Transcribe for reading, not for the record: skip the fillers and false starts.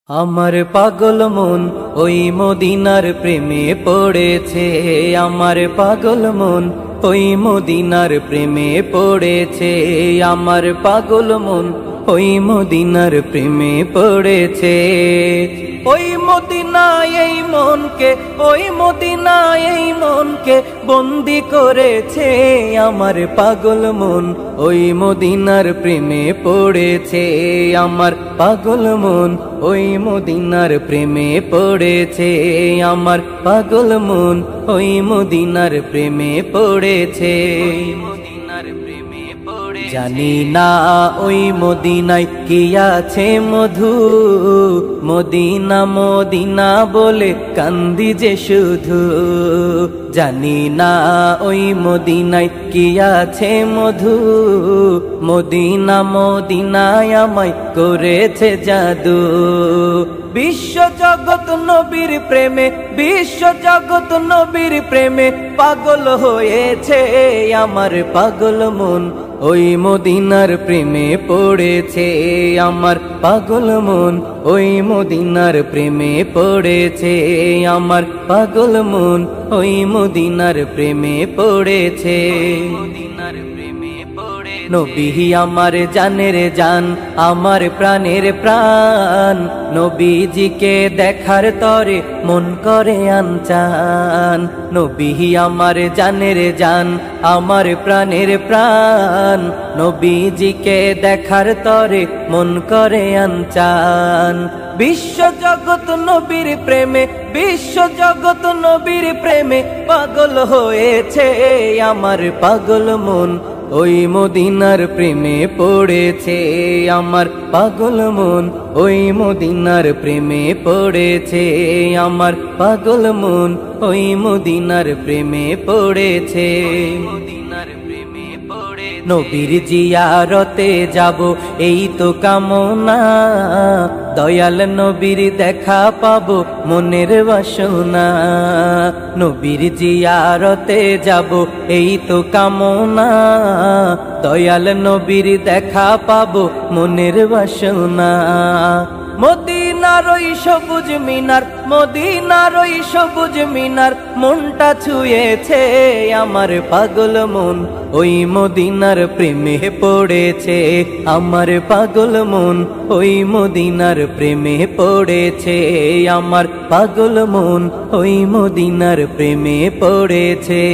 আমার পাগল মন ওই মদিনার প্রেমে পড়েছে। আমার পাগল মন ওই মদিনার প্রেমে পড়েছে। আমার পাগল মন ওই মদিনার প্রেমে পড়েছে। ওই মদিনায় এই মনকে, ওই মদিনায় এই মনকে বন্দি করেছে। আমার পাগল মন ওই মদিনার প্রেমে পড়েছে। আমার পাগল মন ওই মদিনার প্রেমে পড়েছে। আমার পাগল মন ওই মদিনার প্রেমে পড়েছে। জানি না ওই মদিনায় কি আছে মধু, মদিনা মদিনা বলে কান্দি যে শুধু। জানি না ওই মদিনায় কি আছে মধু, মদিনা মদিনায় আমায় করেছে জাদু। বিশ্ব জগৎ নবীর প্রেমে, বিশ্ব জগৎ নবীর প্রেমে পাগল হয়েছে। আমার পাগল মন ওই মদিনার প্রেমে পড়েছে। আমার পাগল মন ওই মদিনার প্রেমে পড়েছে। আমার পাগল মন ওই মদিনার প্রেমে পড়েছে। নবী আমার জানের জান, আমার প্রাণের প্রাণ। নবীজিকে দেখার তরে মন করে আনচান। নবী আমার জানের জান, আমার প্রাণের প্রাণ। নবীজিকে দেখার তরে মন করে আনচান। বিশ্ব জগৎ নবীর প্রেমে, বিশ্ব জগৎ নবীর প্রেমে পাগল হয়েছে। আমার পাগল মন ওই মদিনার প্রেমে পড়েছে। আমার পাগল মন ওই মদিনার প্রেমে পড়েছে। আমার পাগল মন ওই মদিনার প্রেমে পড়েছে। নবীর জিয়ারতে যাব এই তো কামনা, দয়াল নবীর দেখা পাবো মনের বাসনা। নবীর জিয়ারতে যাব এই তো কামনা, দয়াল নবীর দেখা পাবো মনের বাসনা। মদিনার ওই সবুজ মিনার, মদিনার ওই সবুজ মিনার মনটা ছুঁয়েছে। আমার পাগল মন ওই মদিনার প্রেমে পড়েছে। আমার পাগল মন ওই মদিনার প্রেমে পড়েছে। আমার পাগল মন ওই মদিনার প্রেমে পড়েছে।